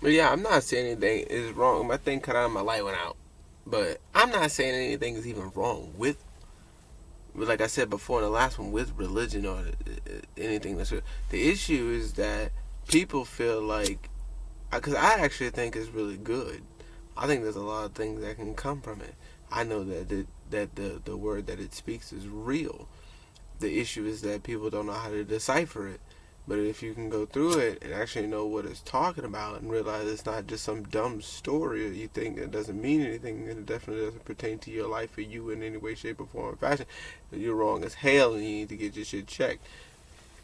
But yeah, I'm not saying anything is wrong. My thing cut out, my light went out. But I'm not saying anything is even wrong with, like I said before in the last one, with religion or anything. That's the issue is that people feel like, because I actually think it's really good. I think there's a lot of things that can come from it. I know that the word that it speaks is real. The issue is that people don't know how to decipher it. But if you can go through it and actually know what it's talking about and realize it's not just some dumb story that you think it doesn't mean anything and it definitely doesn't pertain to your life or you in any way, shape, or form or fashion, you're wrong as hell and you need to get your shit checked.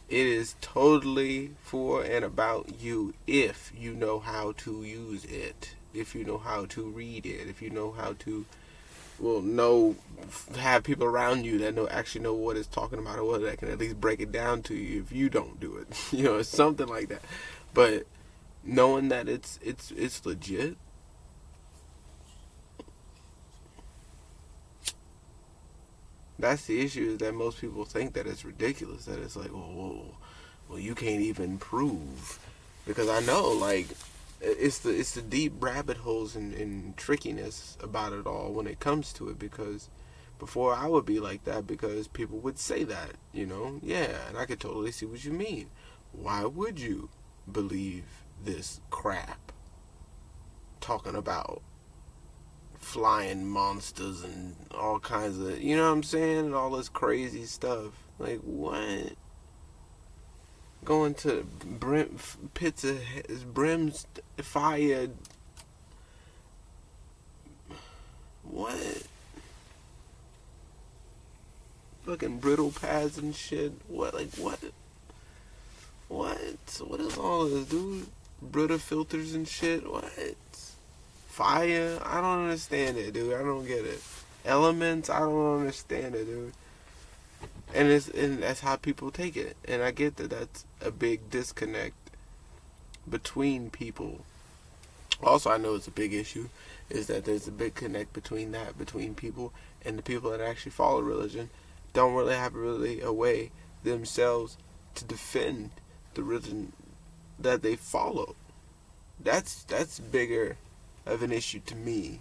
It is totally for and about you if you know how to use it. If you know how to read it. If you know how to have people around you that actually know what it's talking about or what that can at least break it down to you if you don't do it. It's something like that. But knowing that it's legit, that's the issue, is that most people think that it's ridiculous, that it's like, well, you can't even prove. Because I know, like, it's the deep rabbit holes and trickiness about it all when it comes to it. Because before I would be like that because people would say that, yeah, and I could totally see what you mean. Why would you believe this crap talking about flying monsters and all kinds of, you know what I'm saying, and all this crazy stuff? Like, what? Going to pits of brims fire. What? Fucking brittle pads and shit. What? Like, what? What? What is all this, dude? Brita filters and shit. What? Fire? I don't understand it, dude. I don't get it. Elements? I don't understand it, dude. And that's how people take it. And I get that that's a big disconnect between people. Also, I know it's a big issue, is that there's a big connect between people and the people that actually follow religion don't really have a way themselves to defend the religion that they follow. That's bigger of an issue to me,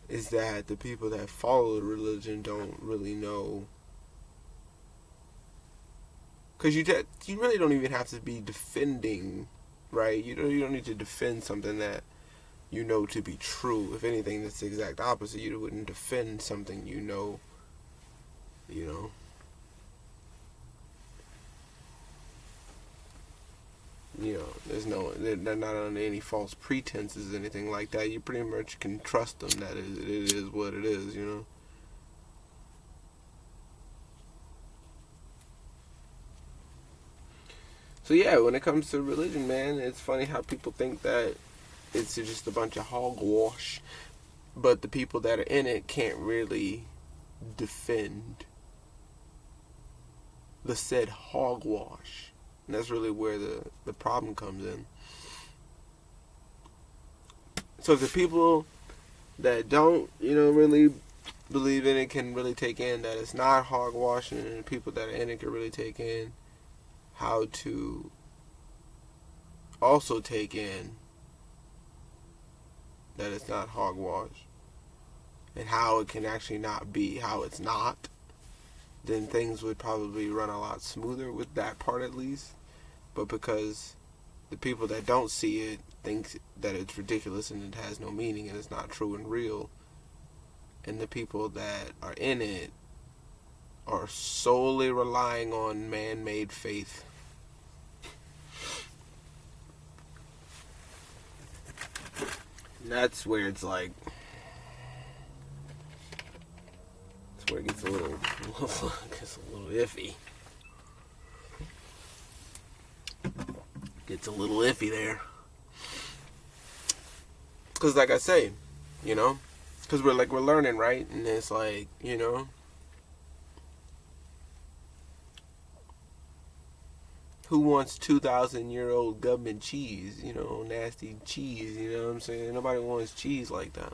is that the people that follow the religion don't really know. Because you really don't even have to be defending, right? You don't need to defend something that you know to be true. If anything, that's the exact opposite. You wouldn't defend something you know. They're not under any false pretenses or anything like that. You pretty much can trust them that it is what it is. So yeah, when it comes to religion, man, it's funny how people think that it's just a bunch of hogwash, but the people that are in it can't really defend the said hogwash. And that's really where the problem comes in. So if the people that don't, really believe in it can really take in that it's not hogwash, and the people that are in it can really take in how to also take in that it's not hogwash, and how it can actually not be how it's not, then things would probably run a lot smoother with that part at least. But because the people that don't see it think that it's ridiculous and it has no meaning and it's not true and real, and the people that are in it are solely relying on man-made faith. And that's where it's like, that's where it gets a little iffy. Gets a little iffy there. Because like I say, because we're learning, right? And it's like, who wants 2,000-year-old government cheese? Nasty cheese, you know what I'm saying? Nobody wants cheese like that.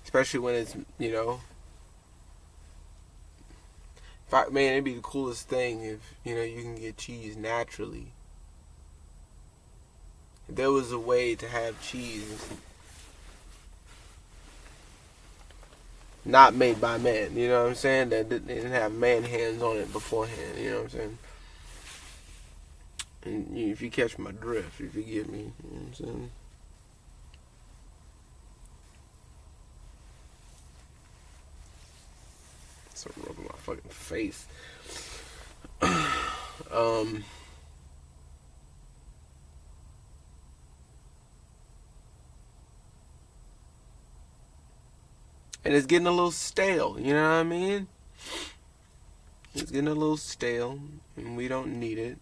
Especially when it's, Man, it'd be the coolest thing if, you can get cheese naturally. If there was a way to have cheese not made by man, you know what I'm saying? That didn't have man hands on it beforehand, you know what I'm saying? And if you catch my drift, if you get me, you know what I'm saying? It's a rub on my fucking face. And it's getting a little stale, you know what I mean? It's getting a little stale, and we don't need it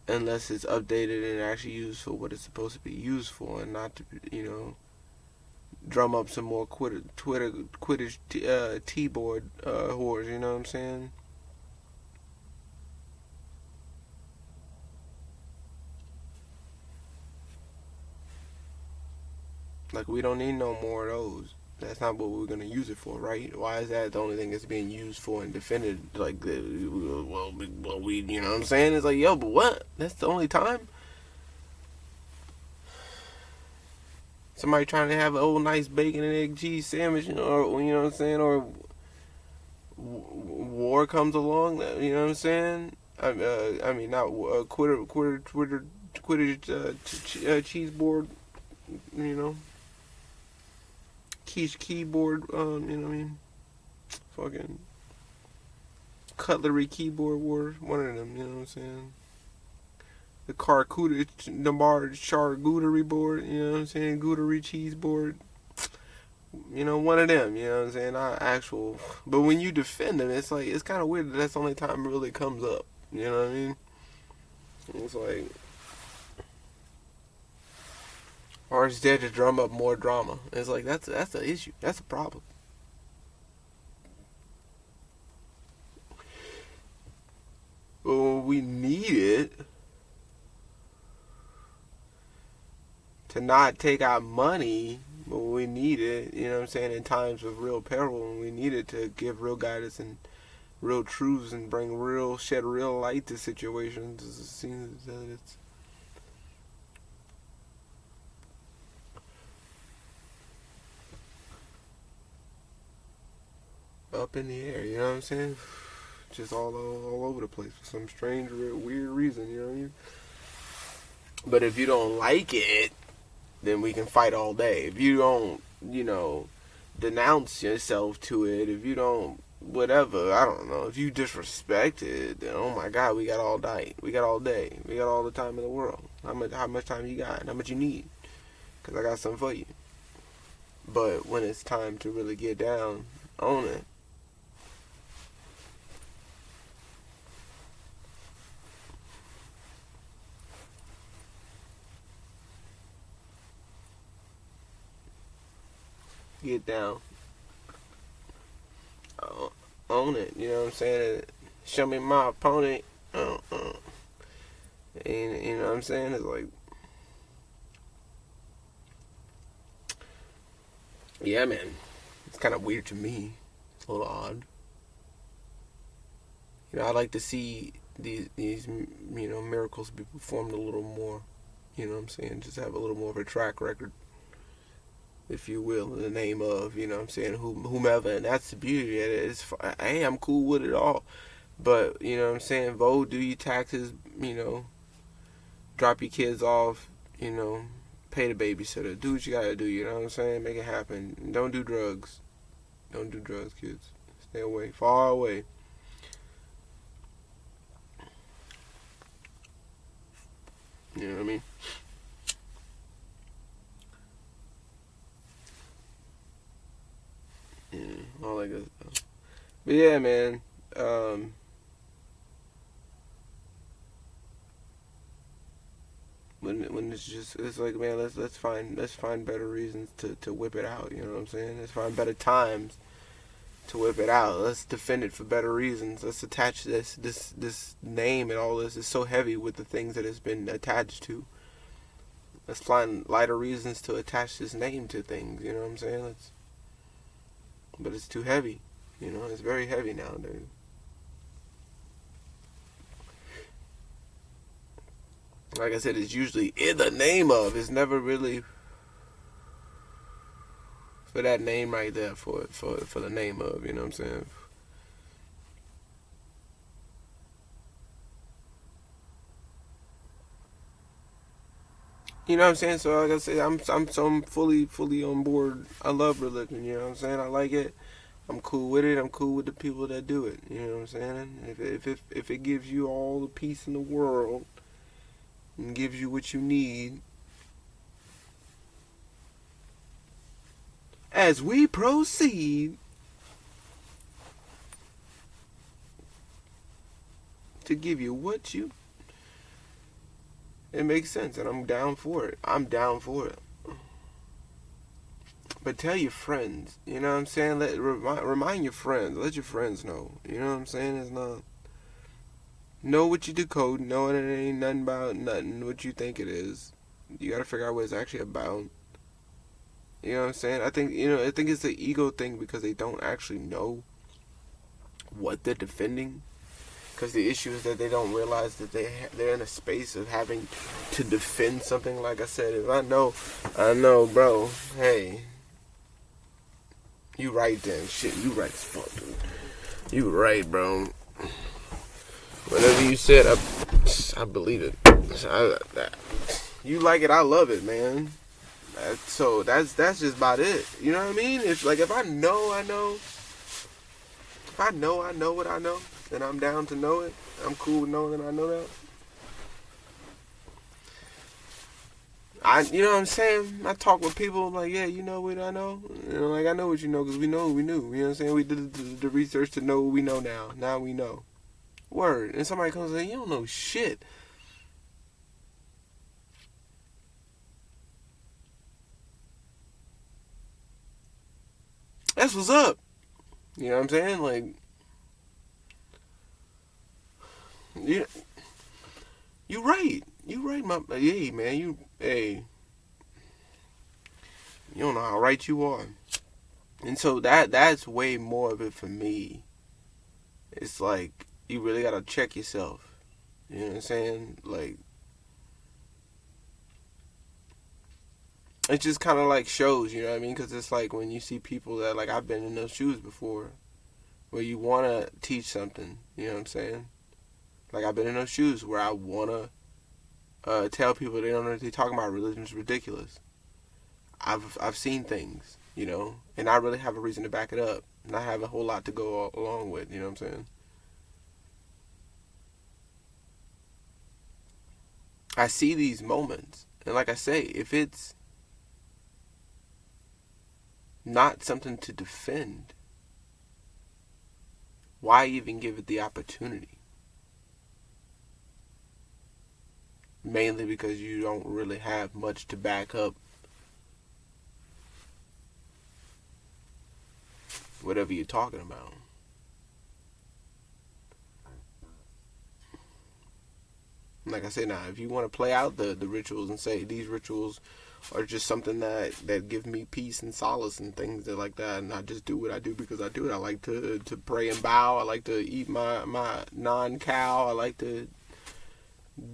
unless it's updated and actually used for what it's supposed to be used for, and not to, drum up some more Quidditch T-board whores, you know what I'm saying? Like, we don't need no more of those. That's not what we're gonna use it for, right? Why is that the only thing it's being used for and defended? Like, we, you know what I'm saying? It's like, yo, but what? That's the only time? Somebody trying to have an old nice bacon and egg cheese sandwich, or, you know what I'm saying? Or war comes along, you know what I'm saying? I mean, not cheese board, you know? Quiche keyboard, you know what I mean? Fucking cutlery keyboard war, one of them, you know what I'm saying? The charcuterie board, you know what I'm saying? Goudery cheese board, one of them, you know what I'm saying? Not actual, but when you defend them, it's like, it's kind of weird that that's the only time it really comes up, you know what I mean? It's like, or it's there to drum up more drama. It's like, that's the issue. That's a problem. But when we need it to not take out money, when we need it, you know what I'm saying, in times of real peril, when we need it to give real guidance and real truths and shed real light to situations, it seems that it's up in the air, you know what I'm saying? Just all over the place for some strange, weird reason, you know what I mean? But if you don't like it, then we can fight all day. If you don't, denounce yourself to it, if you don't, whatever, I don't know, if you disrespect it, then oh my God, we got all night, we got all day, we got all the time in the world. How much time you got? How much you need? Because I got something for you. But when it's time to really get down on it, get down, own it, you know what I'm saying? Show me my opponent, and you know what I'm saying? It's like, yeah, man, it's kind of weird to me. It's a little odd. I'd like to see these miracles be performed a little more. You know what I'm saying? Just have a little more of a track record, if you will, in the name of, you know what I'm saying, whomever. And that's the beauty of it. Hey, I'm cool with it all. But, you know what I'm saying, vote, do your taxes, drop your kids off, pay the babysitter. Do what you gotta do, you know what I'm saying? Make it happen. Don't do drugs. Don't do drugs, kids. Stay away. Far away. You know what I mean? Yeah, all that good stuff. But yeah, man. When it's like, man, let's find better reasons to whip it out. You know what I'm saying? Let's find better times to whip it out. Let's defend it for better reasons. Let's attach this name and all this is so heavy with the things that it's been attached to. Let's find lighter reasons to attach this name to things. You know what I'm saying? But it's too heavy. You know, it's very heavy nowadays. Like I said, it's usually in the name of. It's never really for that name right there. For the name of. You know what I'm saying? You know what I'm saying? So like I said, I'm fully on board. I love religion. You know what I'm saying? I like it. I'm cool with it. I'm cool with the people that do it. You know what I'm saying? If it gives you all the peace in the world and gives you what you need, as we proceed to give you what you, it makes sense, and I'm down for it. I'm down for it. But tell your friends, you know what I'm saying? Remind your friends. Let your friends know. You know what I'm saying? It's not. Know what you decode. Know it ain't nothing about nothing what you think it is. You gotta figure out what it's actually about. You know what I'm saying? I think it's the ego thing because they don't actually know what they're defending. Because the issue is that they don't realize that they're in a space of having to defend something. Like I said, if I know, bro. Hey, you right then. Shit, you right as fuck, dude. You right, bro. Whatever you said, I believe it. You like it, I love it, man. So that's just about it. You know what I mean? If I know, I know. If I know what I know, then I'm down to know it. I'm cool with knowing that I know that. You know what I'm saying? I talk with people like, yeah, you know what I know? You know, like, I know what you know because we know what we knew. You know what I'm saying? We did the research to know what we know now. Now we know. Word. And somebody comes and says, you don't know shit. That's what's up. You know what I'm saying? Like, you right. You right, hey, man. You don't know how right you are. And so that's way more of it for me. It's like, you really gotta check yourself. You know what I'm saying? Like, it just kind of like shows, you know what I mean? Because it's like when you see people that, like, I've been in those shoes before, where you want to teach something, you know what I'm saying? Like, I've been in those shoes where I want to tell people they don't know what they're talking about. Religion's ridiculous. I've seen things, you know, and I really have a reason to back it up. And I have a whole lot to go along with, you know what I'm saying? I see these moments. And like I say, if it's not something to defend, why even give it the opportunity? Mainly because you don't really have much to back up whatever you're talking about. Like I said, now, if you want to play out the rituals and say these rituals are just something that give me peace and solace and things like that, and I just do what I do because I do it. I like to pray and bow. I like to eat my non-cow. I like to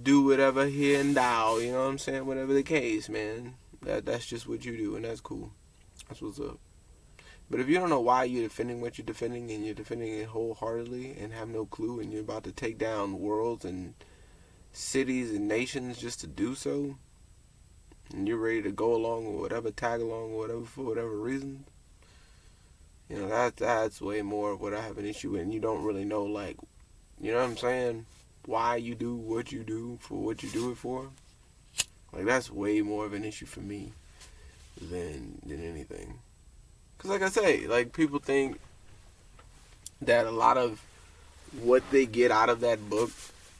do whatever here and now. You know what I'm saying? Whatever the case, man. That's just what you do, and that's cool. That's what's up. But if you don't know why you're defending what you're defending, and you're defending it wholeheartedly and have no clue, and you're about to take down worlds and cities and nations just to do so, and you're ready to go along or whatever, tag along or whatever for whatever reason, you know, that's way more of what I have an issue with. And you don't really know, like, you know what I'm saying, why you do what you do for what you do it for. Like, that's way more of an issue for me than anything. Because like I say, like, people think that a lot of what they get out of that book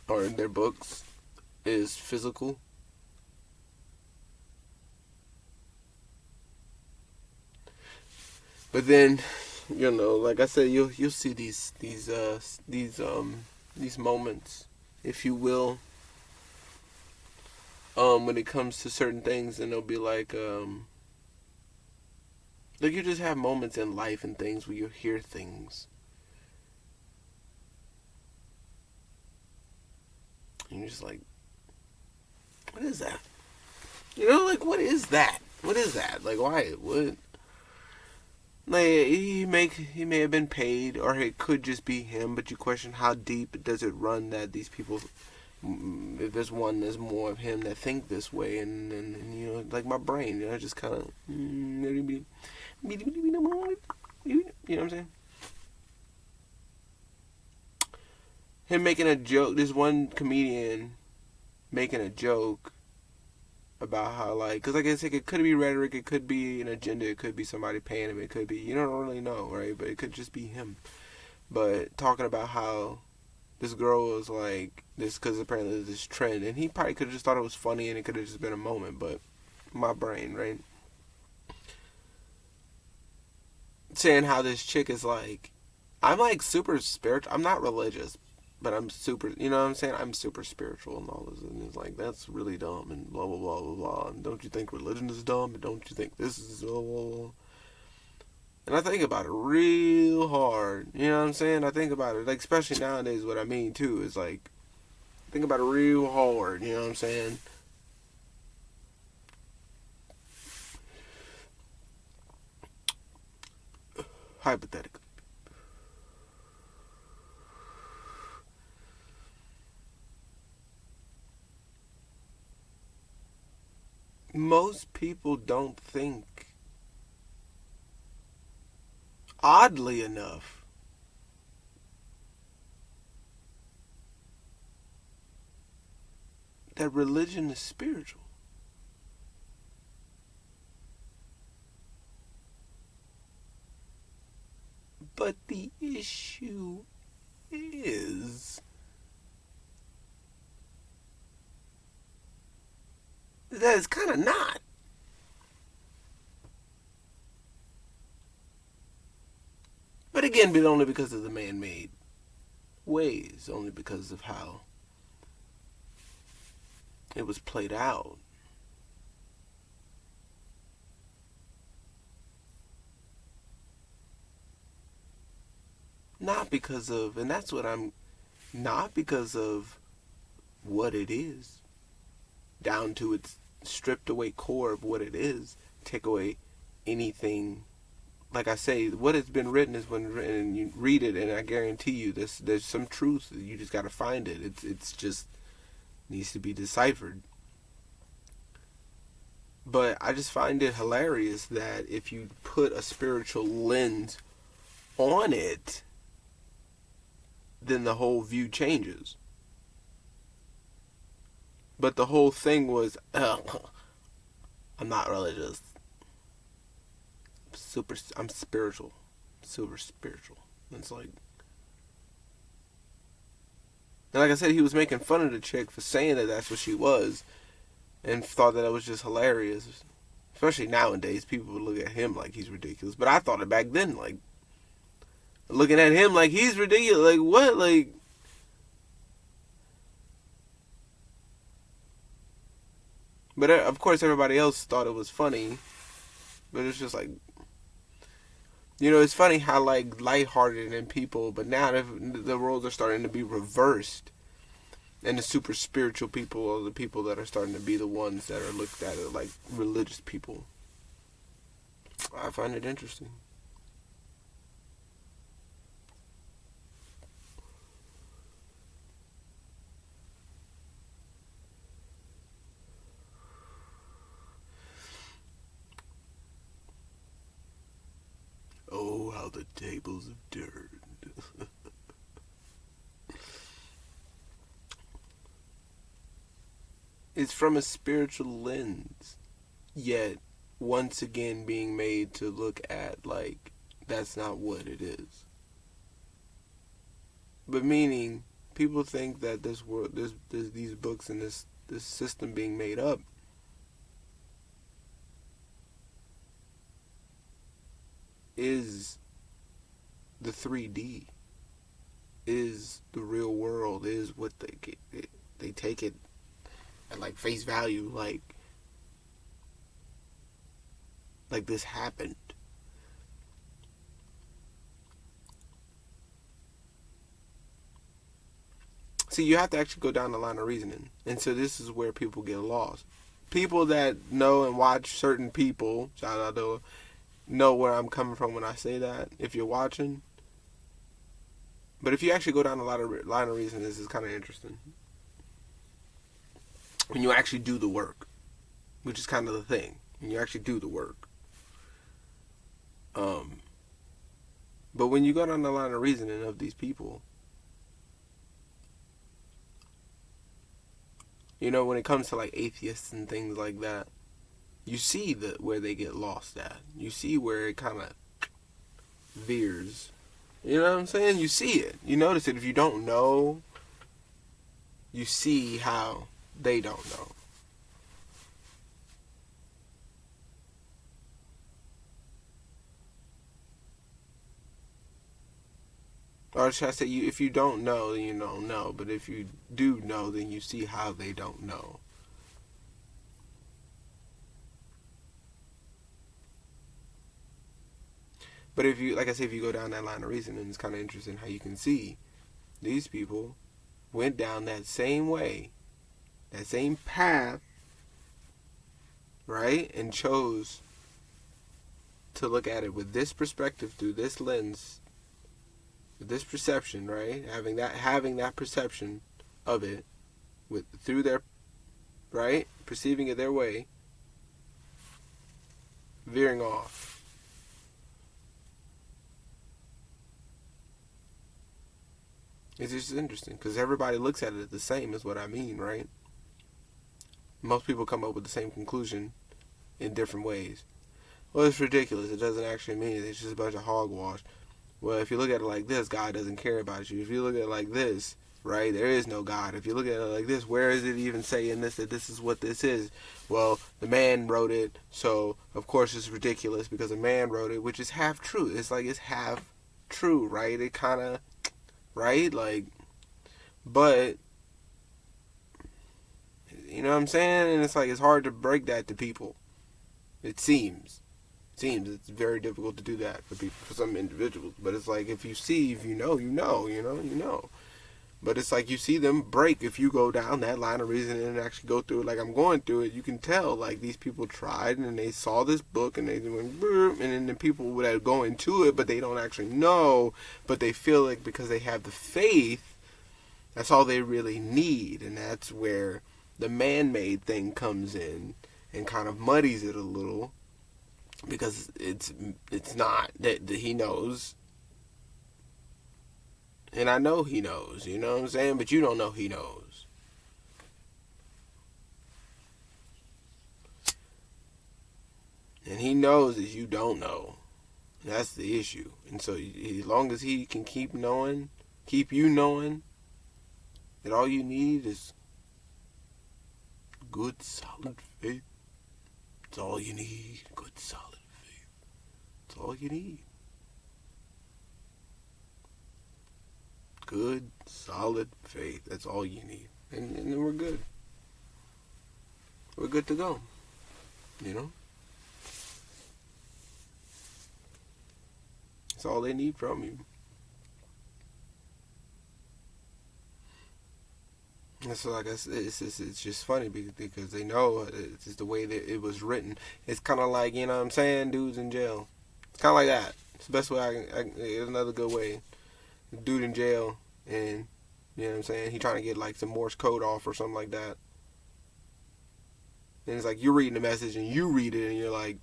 or in their books is physical. But then, you know, like I said, you'll see these moments, if you will, when it comes to certain things, and they'll be like you just have moments in life and things where you hear things, And you're just like, what is that? You know, like, what is that? What is that? Like, why? What? Like, he may have been paid, or it could just be him. But you question how deep does it run that these people, if there's one, there's more of him that think this way, and you know, like my brain, you know, just kind of, you know what I'm saying? Him making a joke. This one comedian making a joke about how, like, because like I said, it could be rhetoric, it could be an agenda, it could be somebody paying him, it could be, you don't really know, right? But it could just be him. But talking about how this girl was like this, because apparently there's this trend, and he probably could have just thought it was funny, and it could have just been a moment. But my brain, right, saying how this chick is like, I'm like super spiritual. I'm not religious, but I'm super, you know what I'm saying? I'm super spiritual and all this. And it's like, that's really dumb and blah, blah, blah, blah, blah. And don't you think religion is dumb? And don't you think this is blah, blah, blah. And I think about it real hard. You know what I'm saying? I think about it, like, especially nowadays, what I mean, too, is like, think about it real hard. You know what I'm saying? Hypothetically. Most people don't think, oddly enough, that religion is spiritual. But the issue is that it's kind of not. But again, but only because of the man-made ways, only because of how it was played out. Not because of, and that's what I'm, not because of what it is, down to its stripped away core of what it is, take away anything. Like I say, what has been written is when written, and you read it, and I guarantee you, there's some truth. You just got to find it. It's just needs to be deciphered. But I just find it hilarious that if you put a spiritual lens on it, then the whole view changes. But the whole thing was, I'm not religious. I'm spiritual. Super spiritual. It's like, and like I said, he was making fun of the chick for saying that that's what she was, and thought that it was just hilarious. Especially nowadays, people would look at him like he's ridiculous. But I thought it back then, like, looking at him like he's ridiculous. Like, what? Like, but of course everybody else thought it was funny. But it's just like, you know, it's funny how, like, lighthearted and people, but now the roles are starting to be reversed. And the super spiritual people are the people that are starting to be the ones that are looked at as like religious people. I find it interesting. Oh, how the tables have turned. It's from a spiritual lens, yet once again being made to look at like that's not what it is. But meaning, people think that this world, there's these books and this system being made up is the 3D, is the real world, is what they take it at like face value, like this happened. See, you have to actually go down the line of reasoning. And so this is where people get lost. People that know and watch certain people, shout out to, know where I'm coming from when I say that, if you're watching. But if you actually go down the line of reasoning, this is kind of interesting. When you actually do the work, which is kind of the thing. When you actually do the work. But when you go down the line of reasoning of these people, you know, when it comes to like atheists and things like that, you see where they get lost at. You see where it kind of veers. You know what I'm saying? You see it. You notice it. If you don't know, you see how they don't know. Or should I say, if you don't know, then you don't know. But if you do know, then you see how they don't know. But if you, like I said, if you go down that line of reasoning, it's kind of interesting how you can see these people went down that same way, that same path, right? And chose to look at it with this perspective, through this lens, with this perception, right? Having that perception of it through their, right? Perceiving it their way, veering off. It's just interesting because everybody looks at it the same, is what I mean, right? Most people come up with the same conclusion in different ways. Well, it's ridiculous. It doesn't actually mean it. It's just a bunch of hogwash. Well, if you look at it like this, God doesn't care about you. If you look at it like this, right, there is no God. If you look at it like this, where is it even saying this, that this is what this is? Well, the man wrote it, so of course it's ridiculous because a man wrote it, which is half true. It's like it's half true, right? It kind of, right? Like, but, you know what I'm saying? And it's like it's hard to break that to people. It seems it's very difficult to do that for some individuals. But it's like if you know. But it's like you see them break if you go down that line of reasoning and actually go through it. Like I'm going through it, you can tell like these people tried and they saw this book and they went, and then the people that go into it, but they don't actually know, but they feel like because they have the faith, that's all they really need, and that's where the man-made thing comes in and kind of muddies it a little. Because it's not that he knows, and I know he knows, you know what I'm saying, but you don't know he knows. And he knows that you don't know. That's the issue. And so as long as he can keep you knowing that all you need is good solid faith. That's all you need. Good solid faith. That's all you need. Good solid faith. That's all you need. And then we're good. We're good to go. You know? That's all they need from you. And so, like I said, it's just funny because they know it's just the way that it was written. It's kind of like, you know what I'm saying, dudes in jail. It's kind of like that. It's the best way it's another good way. Dude in jail, and, you know what I'm saying, he trying to get, like, some Morse code off or something like that. And it's like, you're reading the message, and you read it, and you're like,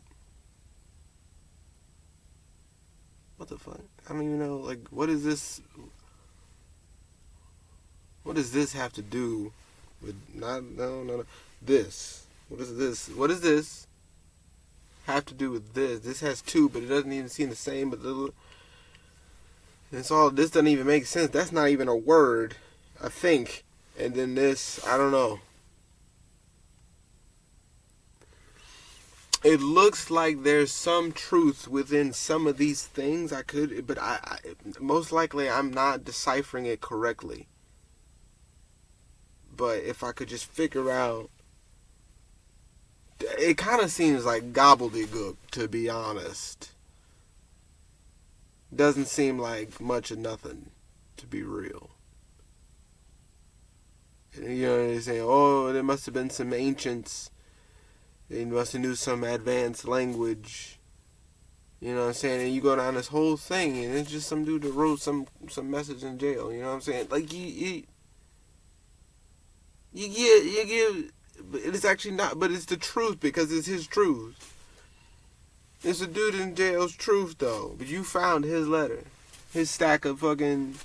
what the fuck? I don't even know, like, what is this? What does this have to do with this? What is this? What does this have to do with this? This has two, but it doesn't even seem the same. But it's all. This doesn't even make sense. That's not even a word. I think. And then this, I don't know. It looks like there's some truth within some of these things. But I most likely I'm not deciphering it correctly. But if I could just figure out, it kind of seems like gobbledygook, to be honest. Doesn't seem like much of nothing, to be real. You know, they say, oh, there must have been some ancients. They must have knew some advanced language. You know what I'm saying? And you go down this whole thing, and it's just some dude that wrote some message in jail. You know what I'm saying? Like, you give, it's actually not, but it's the truth because it's his truth. It's a dude in jail's truth, though. But you found his letter, his stack of fucking,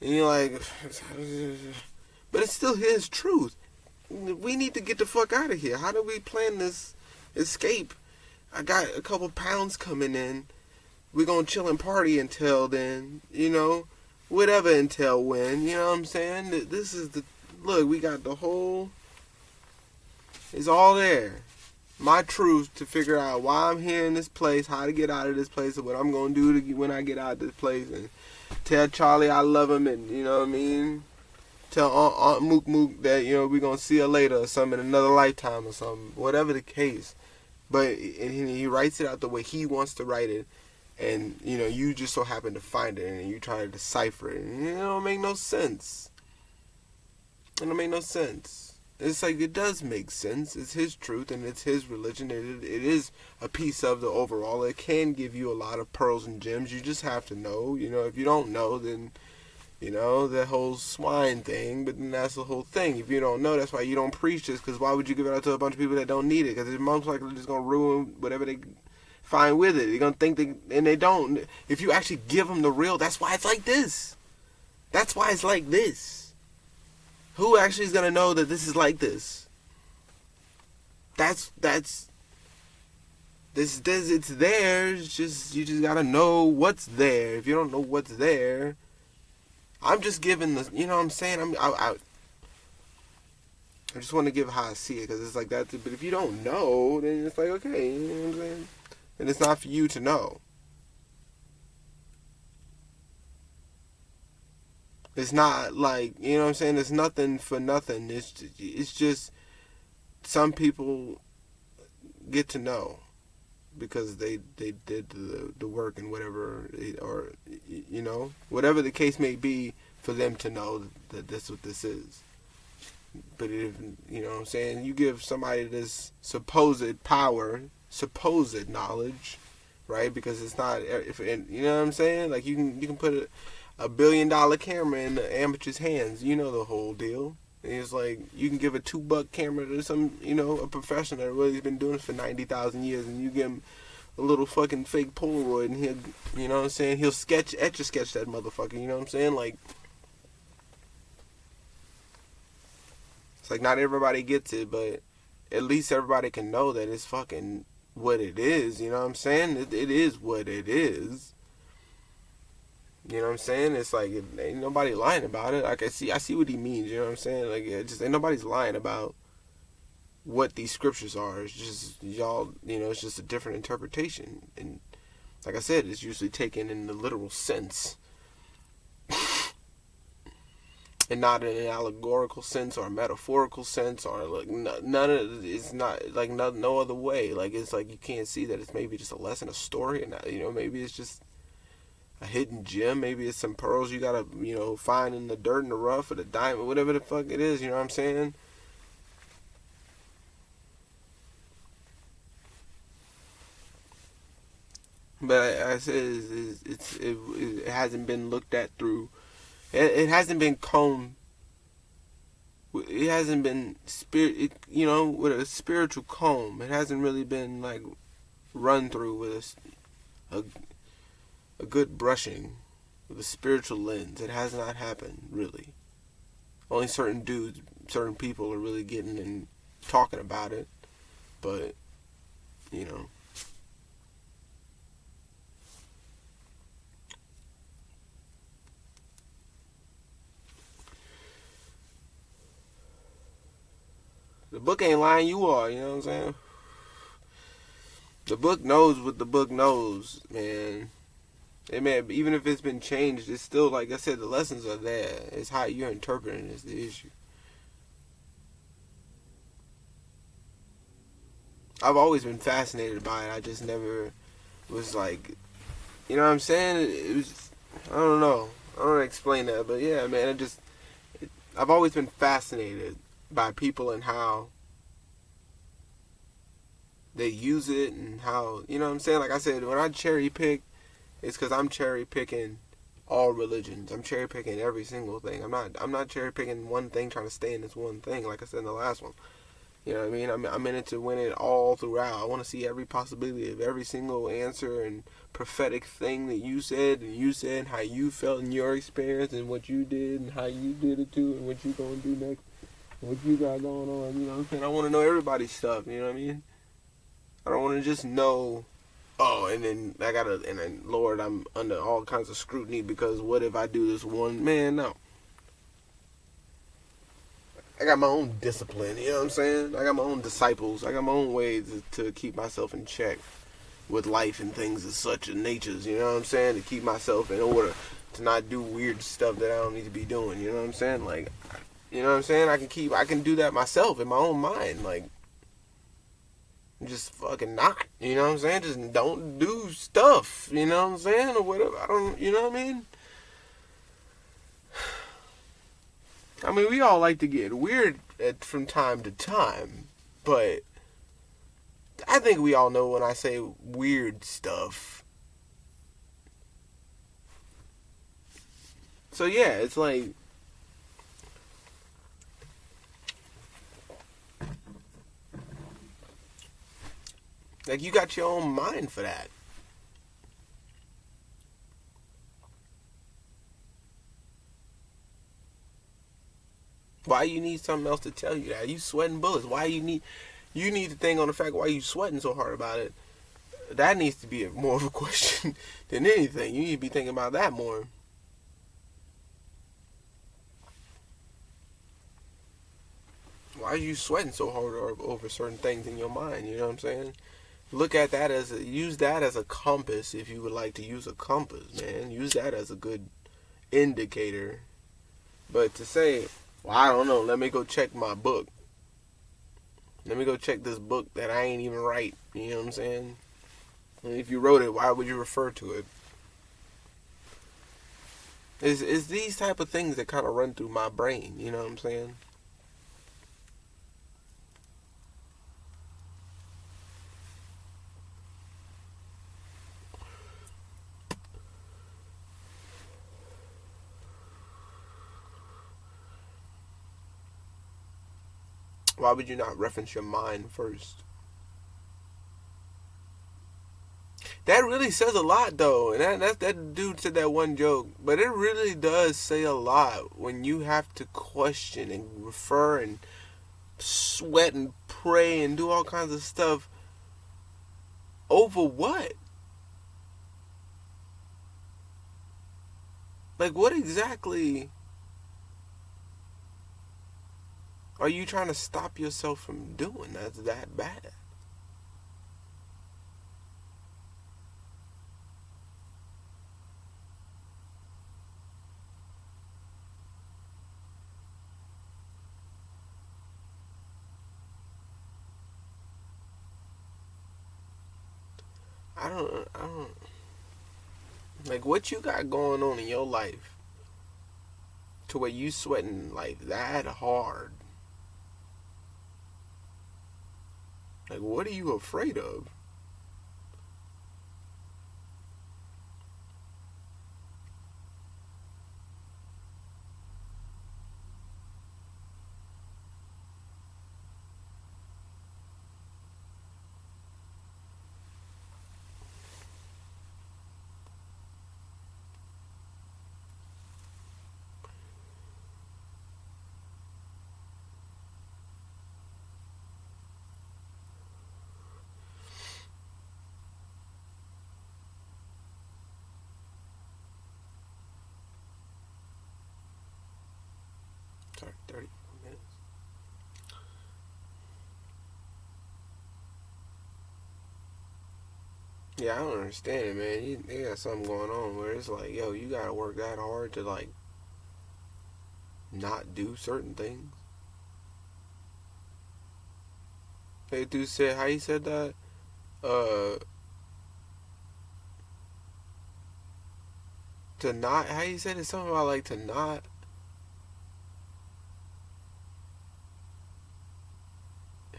and you're like, but it's still his truth. We need to get the fuck out of here. How do we plan this escape? I got a couple pounds coming in. We're gonna chill and party until then, you know, whatever until when, you know what I'm saying? This is the, look, we got the whole, it's all there. My truth to figure out why I'm here in this place, how to get out of this place, and what I'm gonna do when I get out of this place, and tell Charlie I love him, and you know what I mean? Tell Aunt Mook Mook that, you know, we're gonna see her later or something in another lifetime or something, whatever the case. But he writes it out the way he wants to write it, and you know, you just so happen to find it, and you try to decipher it, and it don't make no sense. It don't make no sense. It's like, it does make sense. It's his truth, and it's his religion. It is a piece of the overall. It can give you a lot of pearls and gems. You just have to know. You know, if you don't know, then, you know, that whole swine thing, but then that's the whole thing. If you don't know, that's why you don't preach this, because why would you give it out to a bunch of people that don't need it? Because it's most likely just going to ruin whatever they find with it. They're going to think and they don't. If you actually give them the real, that's why it's like this. That's why it's like this. Who actually is going to know that this is like this? It's there. It's just, you just got to know what's there. If you don't know what's there, I'm just giving the, you know what I'm saying? I just want to give how I see it, because it's like that. But if you don't know, then it's like, okay, you know what I'm saying? And it's not for you to know. It's not like, you know what I'm saying? It's nothing for nothing. It's just some people get to know because they did the work and whatever, or, you know, whatever the case may be, for them to know that that's what this is. But if, you know what I'm saying, you give somebody this supposed power, supposed knowledge, right? Because it's not, you know what I'm saying? Like, you can put a $1 billion camera in the amateur's hands. You know the whole deal. And it's like, you can give a $2 camera to some, you know, a professional that really has been doing it for 90,000 years, and you give him a little fucking fake Polaroid, and he'll, you know what I'm saying, he'll etch a sketch that motherfucker, you know what I'm saying? Like, it's like, not everybody gets it, but at least everybody can know that it's fucking what it is, you know what I'm saying? It is what it is. You know what I'm saying? It's like, ain't nobody lying about it. Like, I see what he means, you know what I'm saying? Like, it just ain't nobody's lying about what these scriptures are. It's just, y'all, you know, it's just a different interpretation. And like I said, it's usually taken in the literal sense. And not in an allegorical sense or a metaphorical sense, or like none of it's not like no other way. Like, it's like, you can't see that it's maybe just a lesson, a story, and you know, maybe it's just a hidden gem. Maybe it's some pearls you gotta, you know, find in the dirt and the rough, or the diamond, whatever the fuck it is. You know what I'm saying? But I said, it hasn't been looked at through. It hasn't been combed. It hasn't been you know, with a spiritual comb. It hasn't really been like run through with a good brushing with a spiritual lens. It has not happened, really. Only certain dudes, certain people are really getting and talking about it. But, you know. The book ain't lying, you are, you know what I'm saying? The book knows what the book knows, man. It may, even if it's been changed, it's still, like I said, the lessons are there. It's how you're interpreting is the issue. I've always been fascinated by it. I just never was like, you know what I'm saying? It was, I don't know. I don't know how to explain that, but yeah, man, I've always been fascinated by people and how they use it and how, you know what I'm saying? Like I said, when I cherry pick, it's because I'm cherry picking all religions. I'm cherry picking every single thing. I'm not cherry picking one thing, trying to stay in this one thing. Like I said in the last one, you know what I mean? I'm in it to win it all throughout. I want to see every possibility of every single answer and prophetic thing that you said, and how you felt in your experience, and what you did, and how you did it too, and what you gonna do next, and what you got going on. You know what I'm saying? I want to know everybody's stuff. You know what I mean? I don't want to just know. Oh, and then and then Lord, I'm under all kinds of scrutiny because what if I do this one? Man, no. I got my own discipline, you know what I'm saying? I got my own disciples. I got my own ways to keep myself in check with life and things of such a natures, you know what I'm saying? To keep myself in order, to not do weird stuff that I don't need to be doing, you know what I'm saying? Like, you know what I'm saying? I can do that myself in my own mind, like, just fucking not, you know what I'm saying? Just don't do stuff, you know what I'm saying? Or whatever, I don't, you know what I mean? I mean, we all like to get weird from time to time, but I think we all know when I say weird stuff. So yeah, it's like you got your own mind for that. Why you need something else to tell you that? You sweating bullets. Why you need to think on the fact why you sweating so hard about it. That needs to be more of a question than anything. You need to be thinking about that more. Why are you sweating so hard over certain things in your mind? You know what I'm saying? Look at that use that as a compass if you would like to use a compass, man. Use that as a good indicator. But to say, well, I don't know, let me go check my book. Let me go check this book that I ain't even write. You know what I'm saying? And if you wrote it, why would you refer to it? It's these type of things that kind of run through my brain. You know what I'm saying? Why would you not reference your mind first? That really says a lot, though. And that dude said that one joke. But it really does say a lot when you have to question and refer and sweat and pray and do all kinds of stuff over what? Like, what exactly are you trying to stop yourself from doing that's that bad? I don't, like, what you got going on in your life to where you sweating like that hard? Like, what are you afraid of? Sorry, 30 minutes. Yeah, I don't understand it, man. They got something going on where it's like, yo, you gotta work that hard to, like, not do certain things. They do say how he said that. Uh, to not how he said it something about like to not.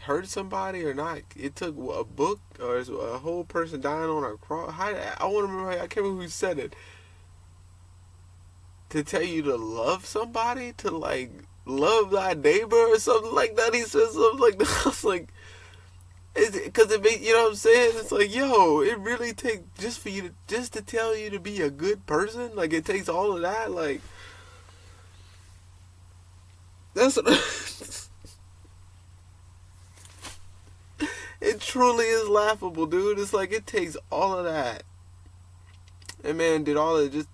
hurt somebody or not. It took a book or a whole person dying on a cross. I want to remember. I can't remember who said it. To tell you to love somebody, to like love thy neighbor or something like that. He said something like that. I was like, because you know what I'm saying? It's like, yo, it really takes just for you to just to tell you to be a good person. Like it takes all of that. Like that's what. It truly is laughable, dude. It's like it takes all of that. And man did all of just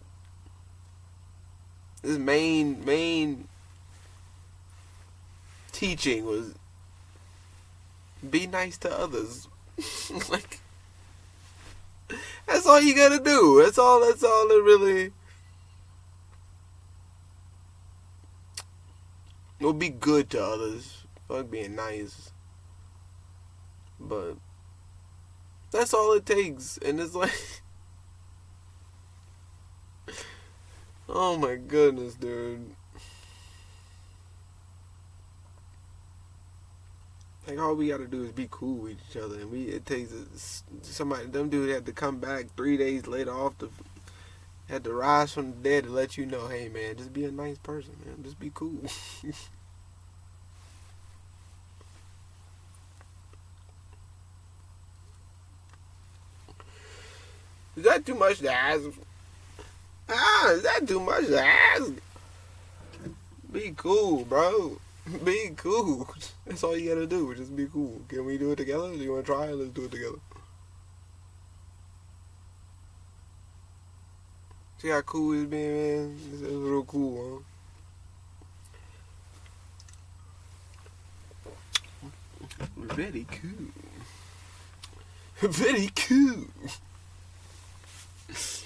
his main teaching was be nice to others. Like that's all you gotta do. That's all it really will be good to others. Fuck being nice. But that's all it takes. And it's like oh my goodness, dude. Like all we gotta do is be cool with each other, and it takes somebody. Them dude had to come back 3 days later had to rise from the dead to let you know, hey man, just be a nice person, man. Just be cool. Is that too much to ask? Is that too much to ask? Be cool, bro. Be cool. That's all you gotta do. Just be cool. Can we do it together? Do you wanna try it? Let's do it together. See how cool it's been, man? It's real cool, huh? Very cool. Very cool. It's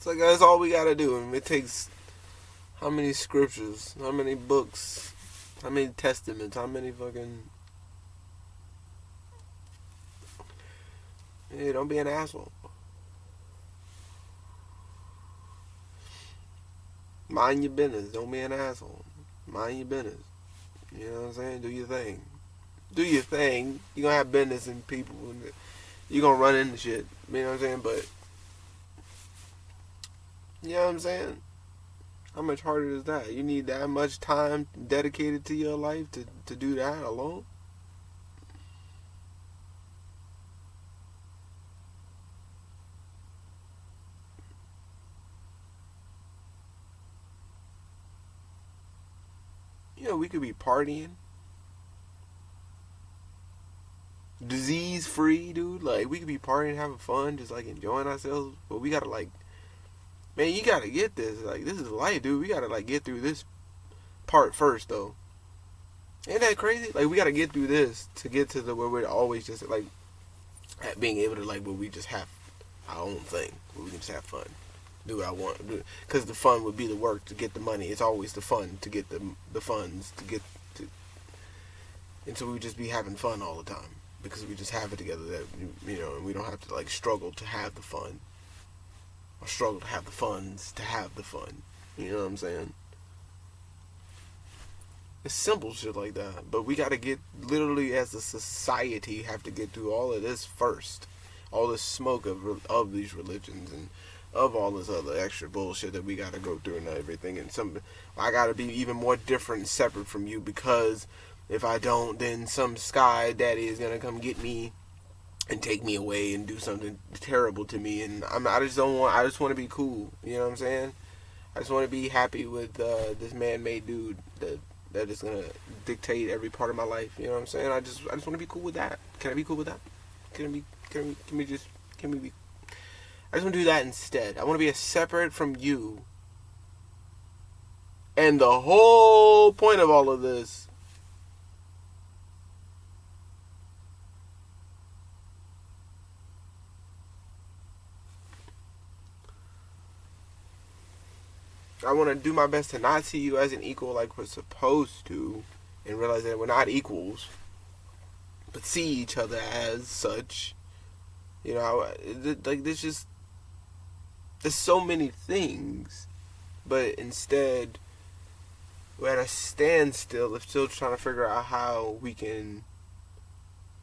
like that's all we gotta do. And it takes how many scriptures, how many books, how many testaments, how many fucking... Hey, don't be an asshole. Mind your business. Don't be an asshole. Mind your business. You know what I'm saying? Do your thing. Do your thing. You're gonna have business and people. You're gonna run into shit. You know what I'm saying? But you know what I'm saying? How much harder is that? You need that much time dedicated to your life to do that alone? You know, we could be partying. Disease free, dude. Like, we could be partying, having fun, just like enjoying ourselves. But we gotta like... Man, you gotta get this. Like, this is life, dude. We gotta, like, get through this part first, though. Ain't that crazy? Like, we gotta get through this to get to the where we're always just, like, being able to, like, where we just have our own thing. Where we can just have fun. Do what I want. Because the fun would be the work to get the money. It's always the fun to get the funds to get to... And so we just be having fun all the time. Because we just have it together that, you know, and we don't have to, like, struggle to have the fun. Or struggle to have the funds to have the fun. You know what I'm saying? It's simple shit like that. But we gotta get, literally as a society, have to get through all of this first. All this smoke of these religions and of all this other extra bullshit that we gotta go through and everything. And I gotta be even more different and separate from you, because if I don't, then some sky daddy is gonna come get me and take me away and do something terrible to me, and I just want to be cool. You know what I'm saying? I just want to be happy with this man-made dude that is gonna dictate every part of my life. You know what I'm saying? I just want to be cool with that. Can I be cool with that? Can we be? I just want to do that instead. I want to be separate from you. And the whole point of all of this I want to do my best to not see you as an equal like we're supposed to, and realize that we're not equals, but see each other as such. You know, like there's so many things, but instead we're at a standstill of still trying to figure out how we can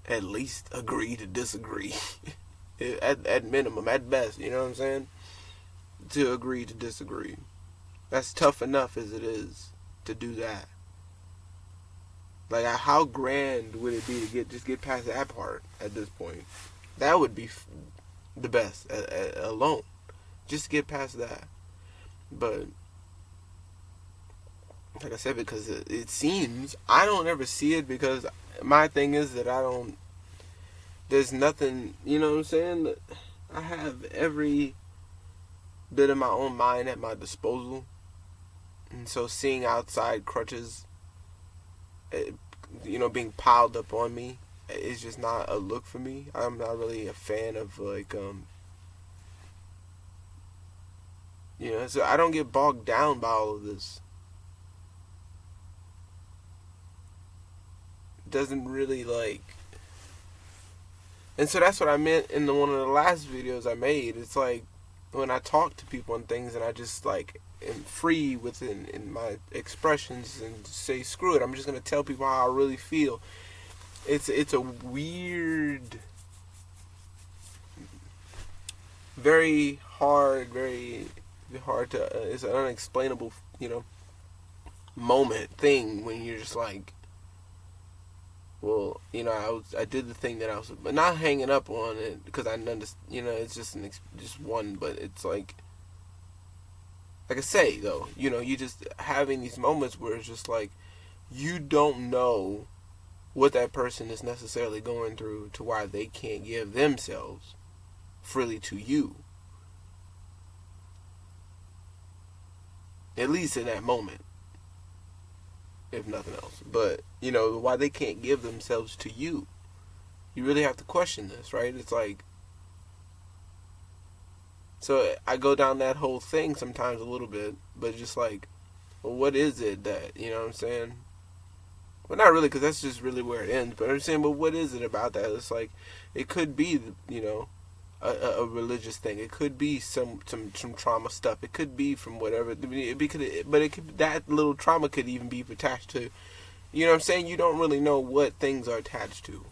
at least agree to disagree. at minimum, at best, you know what I'm saying? To agree to disagree. That's tough enough as it is to do that. Like, how grand would it be to get past that part at this point? That would be the best alone. Just get past that. But like I said, because it seems, I don't ever see it, because my thing is that there's nothing, you know what I'm saying? I have every bit of my own mind at my disposal. And so seeing outside crutches, being piled up on me, is just not a look for me. I'm not really a fan of, so I don't get bogged down by all of this. It doesn't really, and so that's what I meant in one of the last videos I made. It's like, when I talk to people and things, and I just, am free in my expressions and say, screw it, I'm just going to tell people how I really feel. It's a weird, very hard to, it's an unexplainable, thing when you're just like, well, I did the thing that I was, but not hanging up on it, because I understand, it's just one, but it's like I say, though, you just having these moments where it's just like, you don't know what that person is necessarily going through to why they can't give themselves freely to you. At least in that moment, if nothing else. But, why they can't give themselves to you. You really have to question this, right? It's like, so I go down that whole thing sometimes a little bit, but just like, well, what is it that, you know what I'm saying? Well, not really, because that's just really where it ends. But I'm saying, but what is it about that? It's like, it could be, a religious thing. It could be some trauma stuff. It could be from whatever. That little trauma could even be attached to, you know what I'm saying? You don't really know what things are attached to.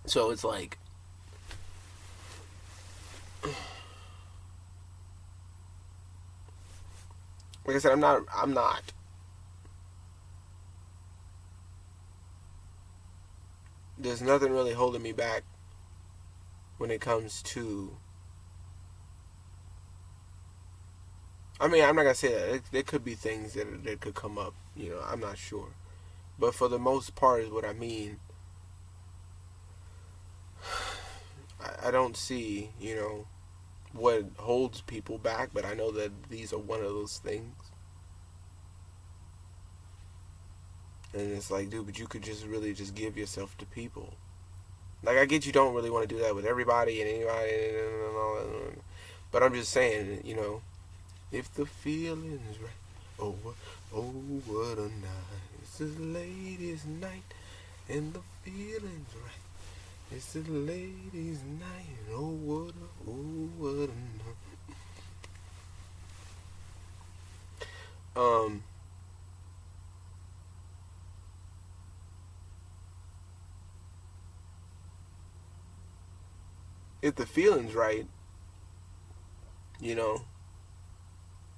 So it's like, I said, I'm not. There's nothing really holding me back when it comes to, I'm not going to say that. There could be things that could come up, I'm not sure. But for the most part is what I mean. I don't see, what holds people back, but I know that these are one of those things. And it's like, dude, but you could just really just give yourself to people. Like, I get you don't really want to do that with everybody and anybody and all that. But I'm just saying, if the feeling's right, oh, what a night. It's the ladies' night, and the feeling's right. It's the ladies' night, oh, what a night. If the feeling's right,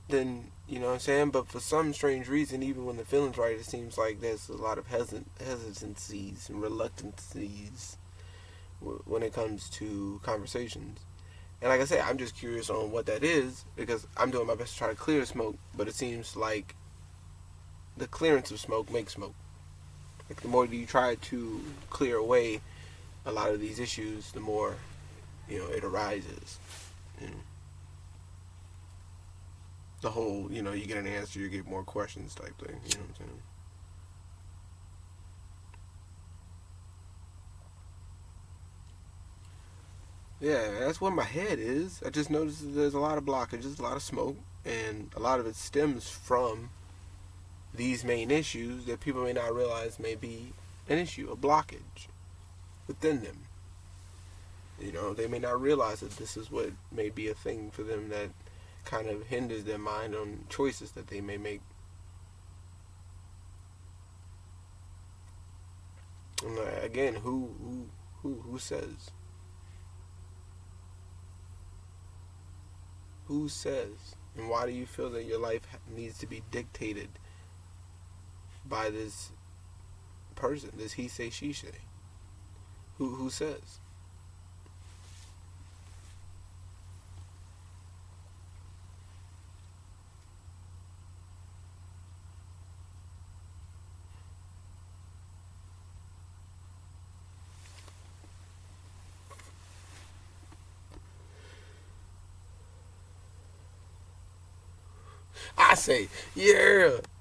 then, you know what I'm saying? But for some strange reason, even when the feeling's right, it seems like there's a lot of hesitancies and reluctancies when it comes to conversations. And like I said, I'm just curious on what that is, because I'm doing my best to try to clear the smoke, but it seems like the clearance of smoke makes smoke. Like, the more you try to clear away a lot of these issues, the more, it arises. The whole, you get an answer, you get more questions type thing, you know what I'm saying? Yeah, that's what my head is. I just noticed that there's a lot of blockages, a lot of smoke, and a lot of it stems from these main issues that people may not realize may be an issue, a blockage within them. They may not realize that this is what may be a thing for them that kind of hinders their mind on choices that they may make again, who says? Who says? And why do you feel that your life needs to be dictated by this person, this he say she say? Who says? I say, yeah.